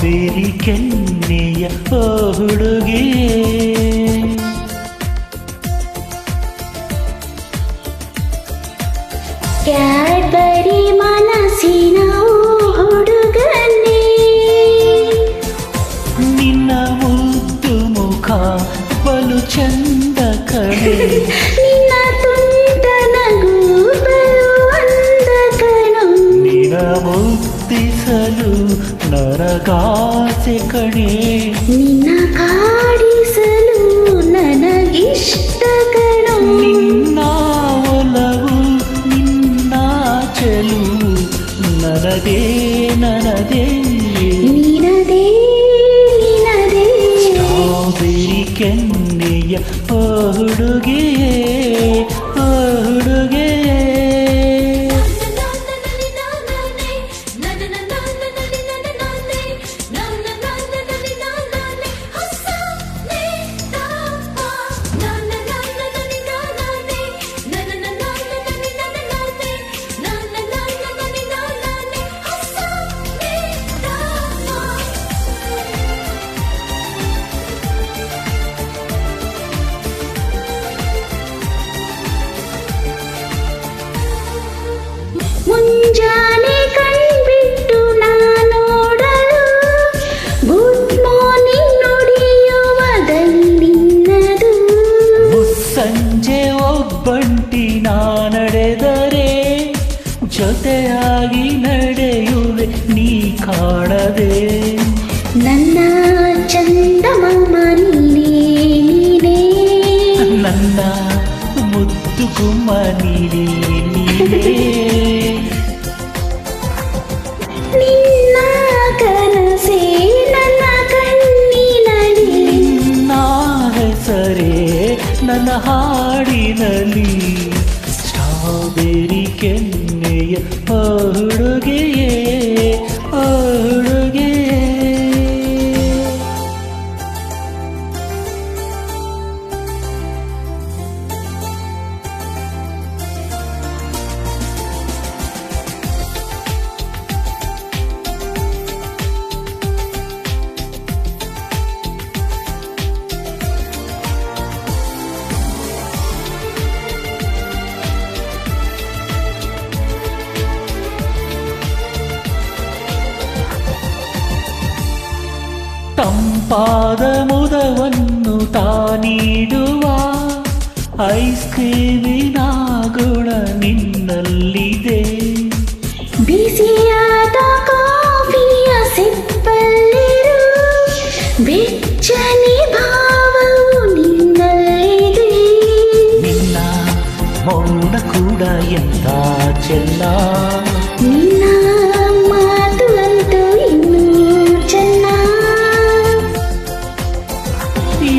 strawberry ಕೆನ್ನೆಯ ಓ ಹುಡುಗಿ Cadbury ಮನಸ್ಸಿನ ಹುಡುಗನೇ ನಿನ್ನ ಮುದ್ದು ಮುಖ ಬಲು ಚಂದ ಕಣೆ ನಿನ್ನ ತುಂಟ ನಗು ಬಲು ಅಂದ ಕಣೋ ನಿನ್ನ ಮುತ್ತಿಸಲು ನರಗಾಸೆ ಕಣೆ ನಿನ್ನ ಕಾಡಿಸಲು ನನಗಿಷ್ಟ ಕಣೋ ನಿನ್ನ ಒಲವು ನಿನ್ನ ಚೆಲುವು ನನದೇ ನನದೇ ನಿನದೇ ನಿನದೇ ಸ್ಟ್ರಾಬೆರಿ ಕೆನ್ನೆಯ ಓ ಹುಡುಗಿಯೇ ಓ ಹುಡುಗಿಯೇ ಮುಂಜಾನೆ ಕಣ್ಬಿಟ್ಟು ನೋಡಲು ಗುಡ್ ಮಾರ್ನಿಂಗ್ ನುಡಿಯುವುದಲ್ಲಿನ್ನದು ಸಂಜೆ ಒಬ್ಬಂಟಿ ನಾ ನಡೆದರೆ ಜೊತೆಯಾಗಿ ನಡೆಯುವೆ ನೀ ಕಾಣದೆ ನನ್ನ ಚಂದಮಾಮ ನೀನೇ ನನ್ನ ಮುದ್ದು ಗುಮ್ಮ ನೀನೇ ನೀನೇ ನಿನ್ನ ಕನಸೇ ನನ್ನ ಕಣ್ಣಿನಲ್ಲಿ ನಿನ್ನ ಹೆಸರೇ ನನ್ನ ಹಾಡಿನಲ್ಲಿ ಸ್ಟ್ರಾಬೆರಿ ಕೆನ್ನೆಯ ಓ ಹುಡುಗಿಯೇ ಓ ಹುಡುಗಿಯೇ ತಂಪಾದ ಮುದವನ್ನು ತಾನೀಡುವ ಐಸ್ ಕ್ರೀಮಿನ ಗುಣ ನಿನ್ನಲ್ಲಿದೆ ಬಿಸಿಯಾದ ಕಾಫಿಯ ಸಿಪ್ಪಲ್ಲಿರು ಬೆಚ್ಚನೆ ಭಾವವು ನಿನ್ನಲ್ಲಿದೆ ನಿನ್ನ ಮೌನ ಕೂಡ ಎಂತ ಚೆನ್ನ ನಿನ್ನ ಮಾತು ಅಂತೂ ಇನ್ನೂ ಚೆನ್ನ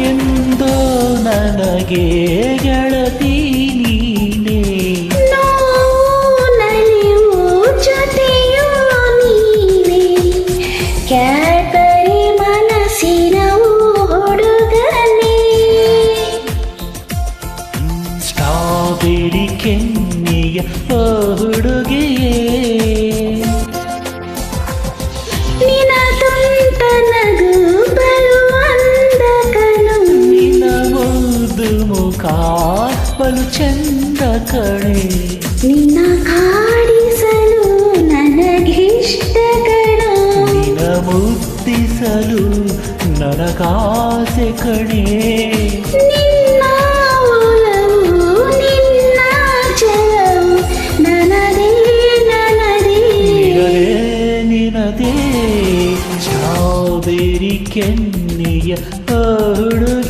ಎಂದೋ ನನಗೆ ಗೆಳತಿ ನೀನೇ ನೋವು ನಲಿವು ಜೊತೆಯೂ ನೀನೇ ಕ್ಯಾಡ್ಬರಿ ಮನಸ್ಸಿನ ಹುಡುಗನೇ ಸ್ಟ್ರಾಬೆರಿ ಕೆನ್ನೆಯ ಓ ಹುಡುಗಿಯೇ ನಿನ್ನ ತುಂಟ ನಗು ಬಲು ಅಂದ ಕಣೋ ನಿನ್ನ ಮುದ್ದು ಮುಖ ಬಲು ಚಂದ ಕಣೆ ನಿನ್ನ ಕಾಡಿಸಲು ನನಗಿಷ್ಟ ಕಣೋ ನಿನ್ನ ಮುದ್ದಿಸಲು ನನಗಾಸೆ ಕಣೆ ನಿನ್ನ ಒಲವು ನಿನ್ನ ಚೆಲವು ನನದೇ ನನದೇ ನಿನದೇ ನಿನದೇ ಸ್ಟ್ರಾಬೆರಿ ಕೆನ್ನೆಯ ಓ ಹುಡುಗಿ